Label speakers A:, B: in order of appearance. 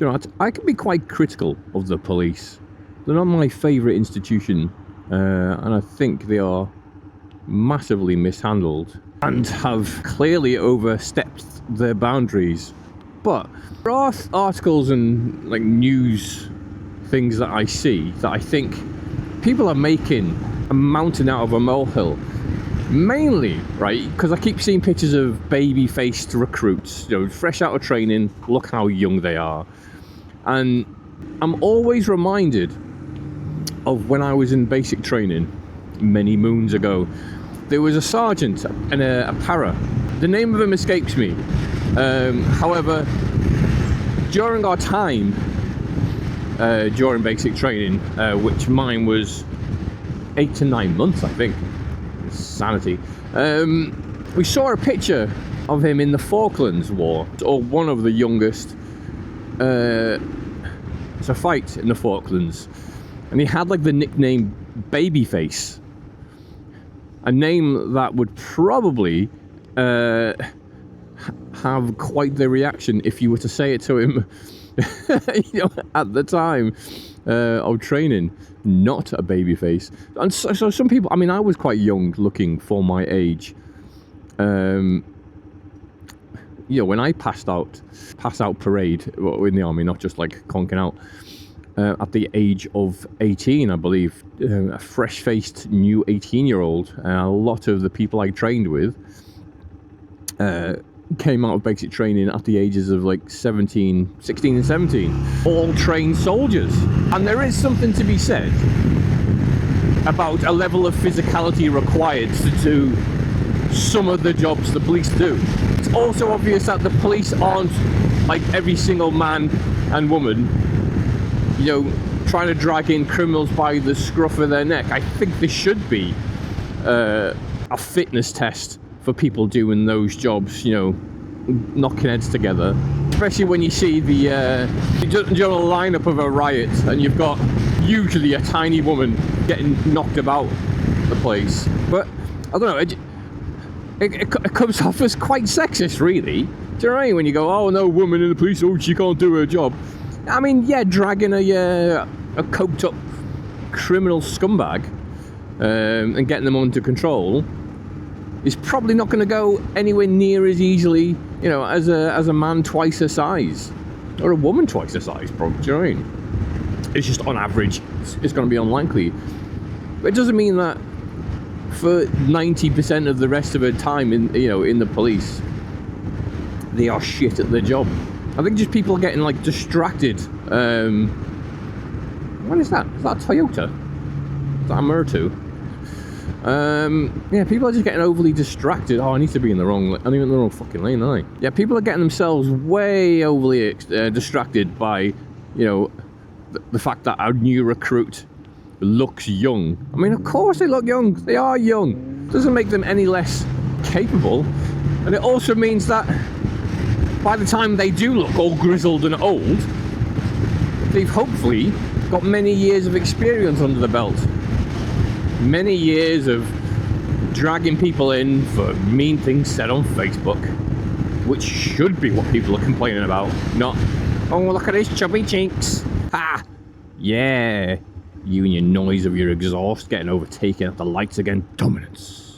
A: You know, I can be quite critical of the police. They're not my favourite institution, and I think they are massively mishandled and have clearly overstepped their boundaries. But there are articles and like news things that I see that I think people are making a mountain out of a molehill. Mainly, right, because I keep seeing pictures of baby-faced recruits, you know, fresh out of training, look how young they are. And I'm always reminded of when I was in basic training many moons ago. There was a sergeant and a para. The name of him escapes me. However, during our time, during basic training, which mine was 8 to 9 months, I think. Sanity. We saw a picture of him in the Falklands War, or one of the youngest to fight in the Falklands, and he had like the nickname Babyface, a name that would probably have quite the reaction if you were to say it to him you know, at the time of training. Not a baby face. And so some people, I mean, I was quite young looking for my age. You know, when I pass out parade in the army, not just like conking out, at the age of 18, I believe, a fresh-faced new 18-year-old, a lot of the people I trained with came out of basic training at the ages of like 16 and 17, all trained soldiers. And there is something to be said about a level of physicality required to do some of the jobs the police do. It's also obvious that the police aren't like every single man and woman, you know, trying to drag in criminals by the scruff of their neck. I think there should be a fitness test for people doing those jobs, you know, knocking heads together. Especially when you see the general lineup of a riot and you've got usually a tiny woman getting knocked about the place. But I don't know, it comes off as quite sexist, really. Do you know what I mean? When you go, oh no, woman in the police, oh, she can't do her job. I mean, yeah, dragging a coked up criminal scumbag and getting them under control is probably not going to go anywhere near as easily, you know, as a man twice her size, or a woman twice her size, probably. Do you know what I mean? It's just on average, it's going to be unlikely. But it doesn't mean that for 90% of the rest of her time in the police, they are shit at their job. I think just people are getting like distracted. What is that? Is that a Toyota? Is that a Murtu? Yeah, people are just getting overly distracted. Oh, I need to be in the wrong fucking lane, aren't I? Yeah, people are getting themselves way overly distracted by, you know, the fact that our new recruit looks young. I mean, of course they look young. They are young. Doesn't make them any less capable. And it also means that by the time they do look all grizzled and old, they've hopefully got many years of experience under the belt. Many years of dragging people in for mean things said on Facebook, which should be what people are complaining about, not, oh, look at his chubby cheeks. Ha! Yeah, you and your noise of your exhaust getting overtaken at the lights again. Dominance.